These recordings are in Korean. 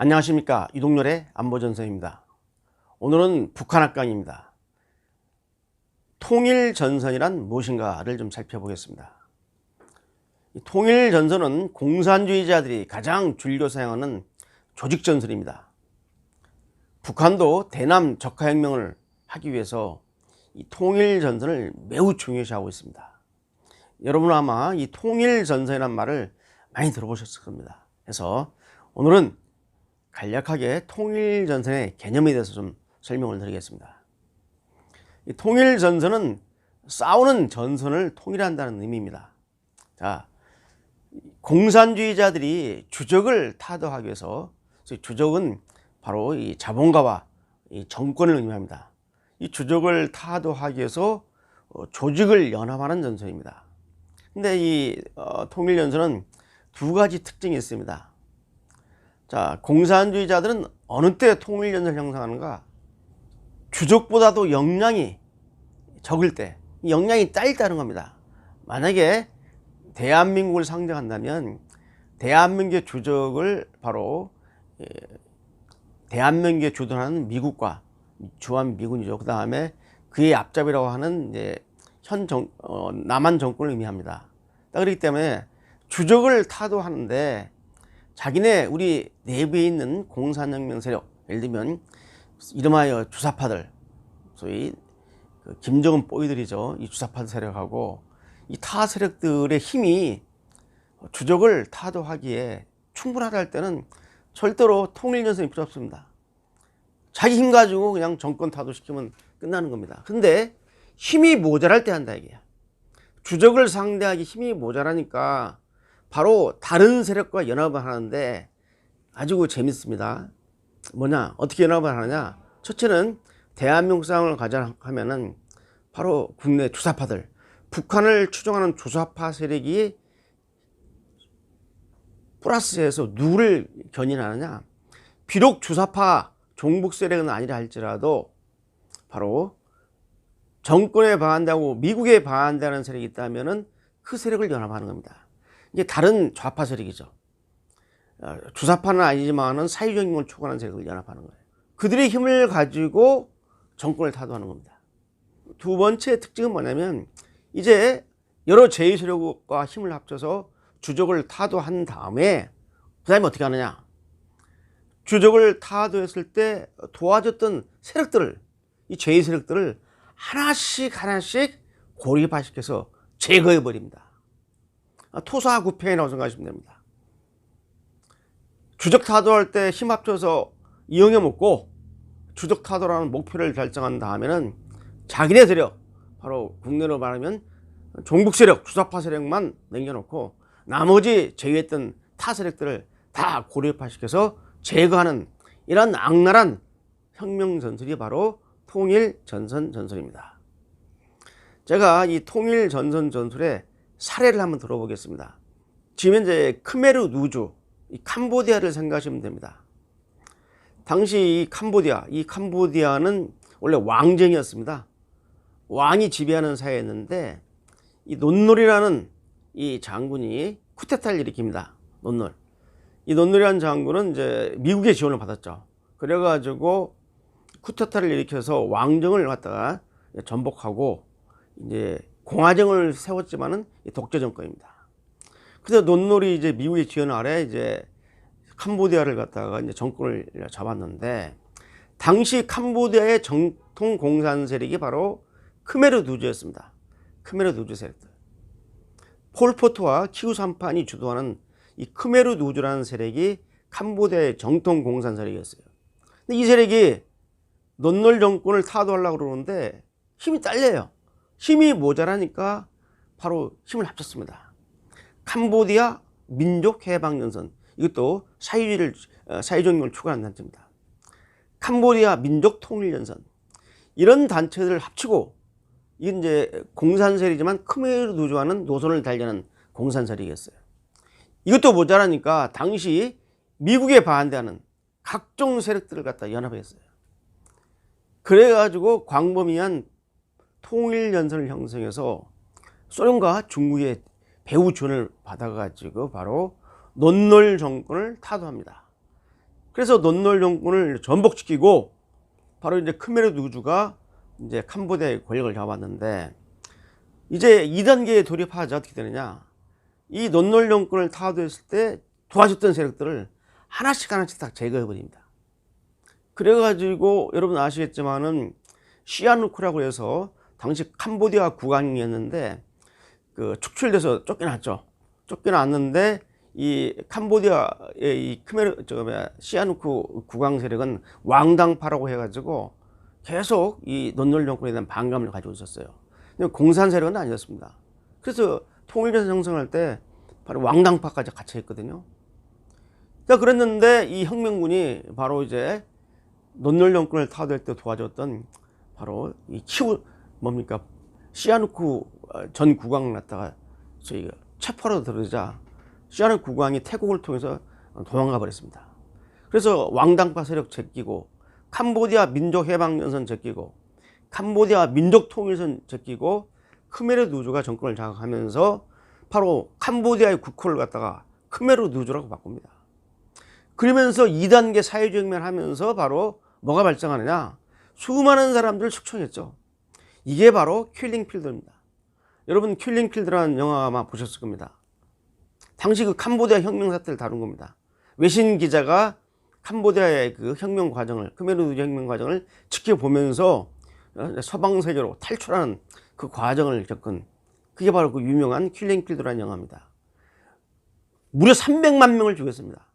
안녕하십니까, 이동열의 안보전선입니다. 오늘은 북한학강입니다. 통일전선이란 무엇인가를 좀 살펴보겠습니다. 통일전선은 공산주의자들이 가장 즐겨 사용하는 조직전선입니다. 북한도 대남 적화혁명을 하기 위해서 이 통일전선을 매우 중요시하고 있습니다. 여러분은 아마 이 통일전선이라는 말을 많이 들어보셨을 겁니다. 그래서 오늘은 간략하게 통일전선의 개념에 대해서 좀 설명을 드리겠습니다. 이 통일전선은 싸우는 전선을 통일한다는 의미입니다. 자, 공산주의자들이 주적을 타도하기 위해서, 주적은 바로 이 자본가와 이 정권을 의미합니다. 이 주적을 타도하기 위해서 조직을 연합하는 전선입니다. 근데 이 통일전선은 두 가지 특징이 있습니다. 자, 공산주의자들은 어느 때 통일전선을 형성하는가? 주적보다도 역량이 적을 때, 역량이 딸다는 겁니다. 만약에 대한민국을 상정한다면 대한민국의 주적을 바로 대한민국에 주둔하는 미국과 주한미군이죠. 그 다음에 그의 앞잡이라고 하는 이제 남한 정권을 의미합니다. 그렇기 때문에 주적을 타도하는데 자기네 우리 내부에 있는 공산혁명 세력, 예를 들면 이름하여 주사파들, 소위 김정은 뽀이들이죠. 이 주사파 세력하고 이 타 세력들의 힘이 주적을 타도하기에 충분하다 할 때는 절대로 통일전선이 필요 없습니다. 자기 힘 가지고 그냥 정권 타도시키면 끝나는 겁니다. 근데 힘이 모자랄 때 한다 이게야. 주적을 상대하기 힘이 모자라니까 바로 다른 세력과 연합을 하는데 아주 재밌습니다. 뭐냐, 어떻게 연합을 하느냐. 첫째는 대한민국 상황을 가정하면은 바로 국내 주사파들, 북한을 추종하는 주사파 세력이 플러스해서 누구를 견인하느냐. 비록 주사파 종북 세력은 아니라 할지라도 바로 정권에 반대하고 미국에 반대하는 세력이 있다면은 그 세력을 연합하는 겁니다. 이게 다른 좌파 세력이죠. 주사파는 아니지만은 사회주의를 추구하는 세력을 연합하는 거예요. 그들의 힘을 가지고 정권을 타도하는 겁니다. 두 번째 특징은 뭐냐면 이제 여러 제2세력과 힘을 합쳐서 주적을 타도한 다음에 그 다음에 어떻게 하느냐. 주적을 타도했을 때 도와줬던 세력들을, 이 제2세력들을 하나씩 고립화시켜서 제거해버립니다. 토사구팽이라고 생각하시면 됩니다. 주적 타도할 때 힘 합쳐서 이용해 먹고 주적 타도라는 목표를 결정한 다음에는 자기네 세력, 바로 국내로 말하면 종북 세력, 주사파 세력만 남겨놓고 나머지 제외했던 타 세력들을 다 고립화시켜서 제거하는 이런 악랄한 혁명 전술이 바로 통일전선 전술입니다. 제가 이 통일전선 전술의 사례를 한번 들어보겠습니다. 지금 현재 크메르 누주, 이 캄보디아를 생각하시면 됩니다. 당시 이 캄보디아는 원래 왕정이었습니다. 왕이 지배하는 사회였는데 이 논놀이라는 이 장군이 쿠데타를 일으킵니다. 이 논놀이라는 장군은 이제 미국의 지원을 받았죠. 그래가지고 쿠데타를 일으켜서 왕정을 갖다가 전복하고 이제 공화정을 세웠지만은 독재 정권입니다. 그래서 논놀이 이제 미국의 지원 아래 이제 캄보디아를 갖다가 이제 정권을 잡았는데 당시 캄보디아의 정통 공산 세력이 바로 크메르 누주였습니다. 크메르 누주 세력들. 폴포트와 키우삼판이 주도하는 이 크메르 누주라는 세력이 캄보디아의 정통 공산 세력이었어요. 근데 이 세력이 논놀 정권을 타도하려고 그러는데 힘이 딸려요. 힘이 모자라니까 바로 힘을 합쳤습니다. 캄보디아 민족해방연선, 이것도 사회주의를 추구하는 단체입니다. 캄보디아 민족통일연선, 이런 단체들을 합치고 이게 이제 공산세력이지만 크메르 누주와는 노선을 달리는 공산세력이었어요. 이것도 모자라니까 당시 미국에 반대하는 각종 세력들을 갖다 연합했어요. 그래가지고 광범위한 통일연선을 형성해서 소련과 중국의 배후 지원을 받아가지고 바로 논놀 정권을 타도합니다. 그래서 논놀 정권을 전복시키고 바로 이제 khmer 르주가 이제 캄보디아의 권력을 잡았는데, 이제 2단계에 돌입하자 어떻게 되느냐. 이 논놀 정권을 타도했을 때 도와줬던 세력들을 하나씩 다 제거해 버립니다. 그래가지고 여러분 아시겠지만은 시아누크라고 해서 당시 캄보디아 국왕이었는데 그 축출돼서 쫓겨났죠. 쫓겨났는데 이 캄보디아의 이 시아누크 국왕 세력은 왕당파라고 해가지고 계속 이 논놀 정권에 대한 반감을 가지고 있었어요. 근데 공산 세력은 아니었습니다. 그래서 통일전선 형성할 때 바로 왕당파까지 같이 했거든요. 자, 그랬는데 이 혁명군이 바로 이제 논놀 정권을 타도할 때 도와줬던 바로 이 시아누크 전 국왕을 갖다가 저희가 체포로 들어오자 시아누크 국왕이 태국을 통해서 도망가 버렸습니다. 그래서 왕당파 세력 제끼고, 캄보디아 민족해방연선 제끼고, 캄보디아 민족통일선 제끼고, khmer 르주가 정권을 장악하면서 바로 캄보디아의 국호를 갖다가 khmer 르주라고 바꿉니다. 그러면서 2단계 사회주의 혁명을 하면서 바로 뭐가 발생하느냐, 수많은 사람들을 숙청했죠. 이게 바로 킬링필드입니다. 여러분 킬링필드라는 영화 아마 보셨을 겁니다. 당시 그 캄보디아 혁명 사태를 다룬 겁니다. 외신 기자가 캄보디아의 그 혁명 과정을, khmer 르주 혁명 과정을 지켜보면서 서방 세계로 탈출하는 그 과정을 겪은, 그게 바로 그 유명한 킬링필드라는 영화입니다. 무려 300만 명을 죽였습니다.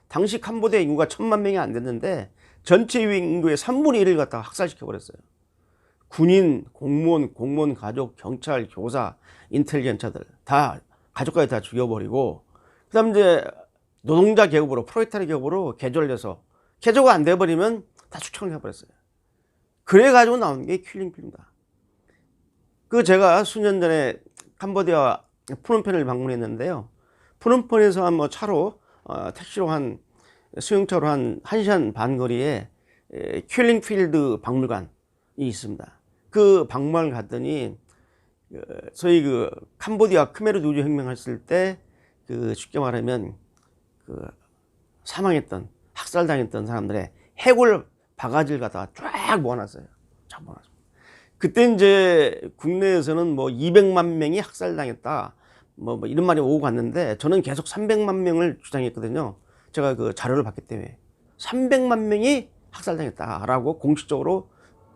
당시 캄보디아 인구가 1000만 명이 안 됐는데 전체 인구의 3분의 1을 갖다가 학살시켜 버렸어요. 군인, 공무원 가족, 경찰, 교사, 인텔리전처들 다 가족까지 다 죽여버리고, 그다음 이제 노동자 계급으로, 프롤레타리아 계급으로 개조를 해서 개조가 안 돼버리면 다 추천을 해버렸어요. 그래가지고 나온 게 킬링필드입니다. 그 제가 수년 전에 캄보디아 프놈펜을 방문했는데요. 프놈펜에서 한 차로 택시로 수용차로 한 1시간 반 거리에 킬링필드 박물관이 있습니다. 그 박물관을 갔더니 저희 그 캄보디아 khmer 르주 혁명했을 때 그 쉽게 말하면 그 사망했던, 학살당했던 사람들의 해골 바가지를 갖다가 쫙 모아놨어요. 쫙 모아놨어요. 그때 이제 국내에서는 200만 명이 학살당했다, 이런 말이 오고 갔는데, 저는 계속 300만 명을 주장했거든요. 제가 그 자료를 봤기 때문에 300만 명이 학살당했다라고 공식적으로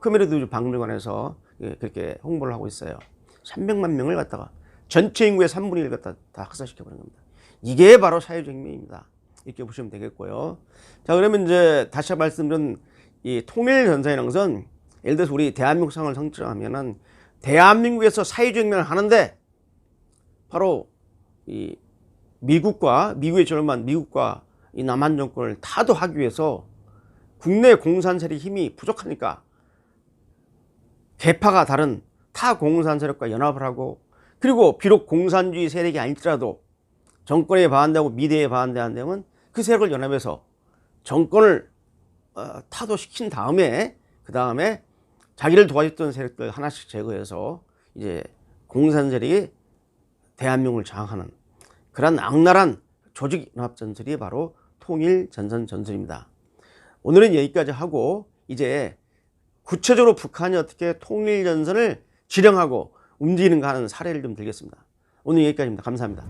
khmer 르주 박물관에서 그렇게 홍보를 하고 있어요. 300만 명을 갖다가 전체 인구의 3분의 1을 갖다 다 학살시켜버린 겁니다. 이게 바로 사회주의 혁명입니다. 이렇게 보시면 되겠고요. 자, 그러면 이제 다시 말씀드린 이 통일전선이라는 것은, 예를 들어서 우리 대한민국 상황을 성취하면은 대한민국에서 사회주의 혁명을 하는데 바로 이 미국의 저렴한 미국과 이 남한 정권을 타도하기 위해서 국내 공산 세력 힘이 부족하니까 계파가 다른 타 공산 세력과 연합을 하고, 그리고 비록 공산주의 세력이 아닐지라도 정권에 반대하고 미래에 반대한다면 그 세력을 연합해서 정권을 타도시킨 다음에, 그 다음에 자기를 도와줬던 세력들 하나씩 제거해서 이제 공산 세력이 대한민국을 장악하는 그런 악랄한 조직연합전술이 바로 통일전선전술입니다. 오늘은 여기까지 하고, 이제 구체적으로 북한이 어떻게 통일전선을 지령하고 움직이는가 하는 사례를 좀 들겠습니다. 오늘 여기까지입니다. 감사합니다.